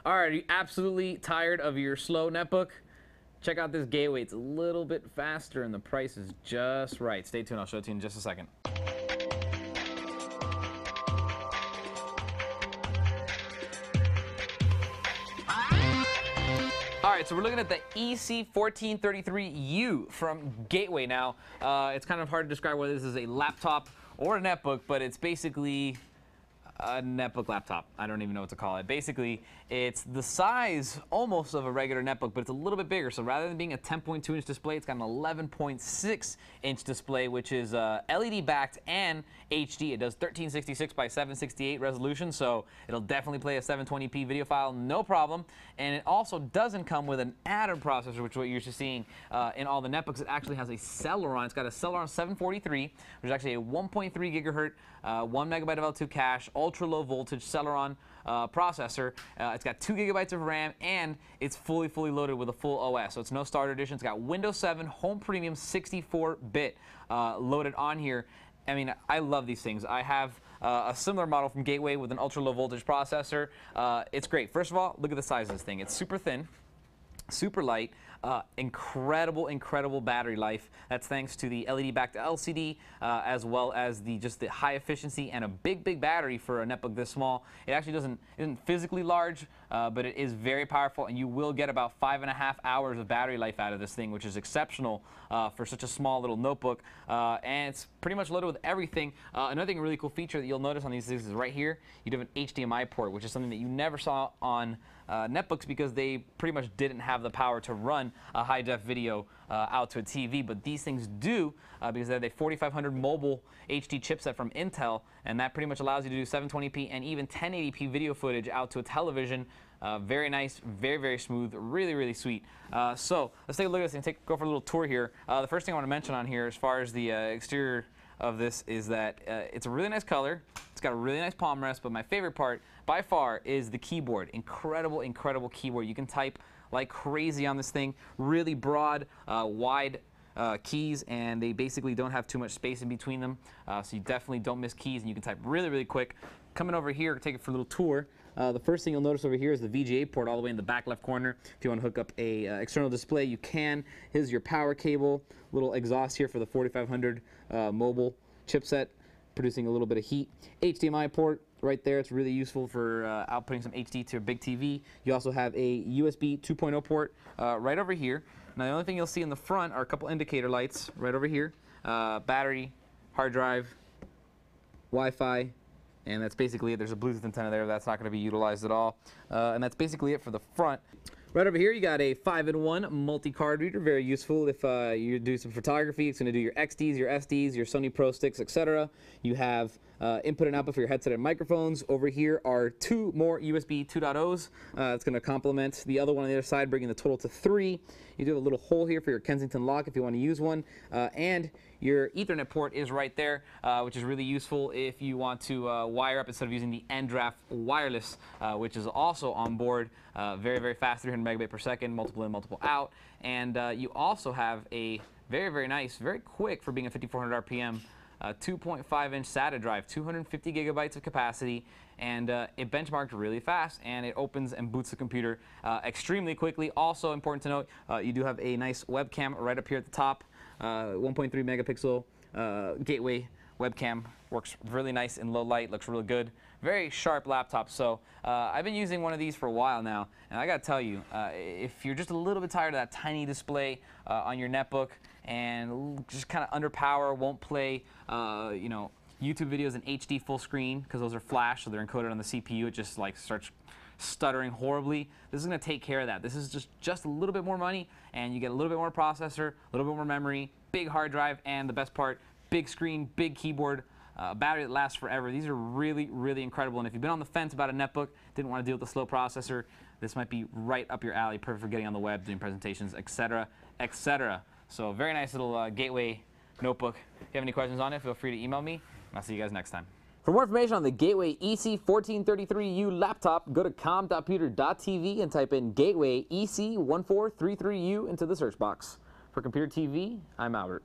All right, are you absolutely tired of your slow netbook? Check out this Gateway. It's a little bit faster and the price is just right. Stay tuned, I'll show it to you in just a second. All right, so we're looking at the EC1433u from Gateway now. It's kind of hard to describe whether this is a laptop or a netbook, but it's basically a netbook laptop. I don't even know what to call it. Basically, it's the size almost of a regular netbook, but it's a little bit bigger. So rather than being a 10.2-inch display, it's got an 11.6-inch display, which is LED-backed and HD. It does 1366 by 768 resolution, so it'll definitely play a 720p video file, no problem. And it also doesn't come with an added processor, which is what you're used to seeing in all the netbooks. It actually has a Celeron. It's got a Celeron 743, which is actually a 1.3 gigahertz, 1 megabyte of L2 cache, ultra low voltage Celeron processor. It's got 2 gigabytes of RAM, and it's fully loaded with a full OS. So it's no starter edition. It's got Windows 7 Home Premium 64-bit loaded on here. I mean, I love these things. I have a similar model from Gateway with an ultra low voltage processor. It's great. First of all, look at the size of this thing. It's super thin, super light, incredible battery life. That's thanks to the LED-backed LCD, as well as just the high efficiency and a big battery for a netbook this small. It actually isn't physically large, but it is very powerful, and you will get about 5.5 hours of battery life out of this thing, which is exceptional for such a small little notebook. And it's pretty much loaded with everything. Another thing, a really cool feature that you'll notice on these things is right here, you do have an HDMI port, which is something that you never saw on netbooks because they pretty much didn't have the power to run a high-def video out to a TV, but these things do because they have a 4500 mobile HD chipset from Intel, and that pretty much allows you to do 720p and even 1080p video footage out to a television. Very nice, very smooth, really sweet. So let's take a look at this and go for a little tour here. The first thing I want to mention on here as far as the exterior of this is that it's a really nice color. It's got a really nice palm rest, but my favorite part by far is the keyboard. Incredible keyboard. You can type like crazy on this thing. Really broad, wide keys, and they basically don't have too much space in between them, so you definitely don't miss keys, and you can type really quick. Coming over here, take it for a little tour. The first thing you'll notice over here is the VGA port all the way in the back left corner. If you want to hook up a external display, you can. Here's your power cable, little exhaust here for the 4500 mobile chipset, producing a little bit of heat. HDMI port right there. It's really useful for outputting some HD to a big TV. You also have a USB 2.0 port right over here. Now the only thing you'll see in the front are a couple indicator lights right over here. Battery, hard drive, Wi-Fi, and that's basically it. There's a Bluetooth antenna there. That's not going to be utilized at all. And that's basically it for the front. Right over here, you got a 5-in-1 multi-card reader. Very useful if you do some photography. It's going to do your XDs, your SDs, your Sony Pro Sticks, etc. You have input and output for your headset and microphones. Over here are 2 more USB 2.0s. It's going to complement the other one on the other side, bringing the total to 3. You do have a little hole here for your Kensington lock if you want to use one. And your Ethernet port is right there, which is really useful if you want to wire up instead of using the N-Draft wireless, which is also on board. Very fast, 300 megabit per second, multiple in, multiple out. And you also have a very nice, very quick for being a 5400 RPM, 2.5-inch SATA drive, 250 gigabytes of capacity, and it benchmarked really fast, and it opens and boots the computer extremely quickly. Also important to note, you do have a nice webcam right up here at the top, 1.3 megapixel Gateway webcam. Works really nice in low light, looks really good. Very sharp laptop. So I've been using one of these for a while now, and I gotta tell you, if you're just a little bit tired of that tiny display on your netbook and just kind of under power, won't play you know, YouTube videos in HD full screen because those are flash, so they're encoded on the CPU. It just like starts stuttering horribly. This is going to take care of that. This is just a little bit more money, and you get a little bit more processor, a little bit more memory, big hard drive, and the best part, big screen, big keyboard, battery that lasts forever. These are really incredible, and if you've been on the fence about a netbook, didn't want to deal with the slow processor, this might be right up your alley, perfect for getting on the web, doing presentations, etc. So very nice little Gateway notebook. If you have any questions on it, feel free to email me, and I'll see you guys next time. For more information on the Gateway EC1433u laptop, go to com.puter.tv and type in Gateway EC1433u into the search box. For Computer TV, I'm Albert.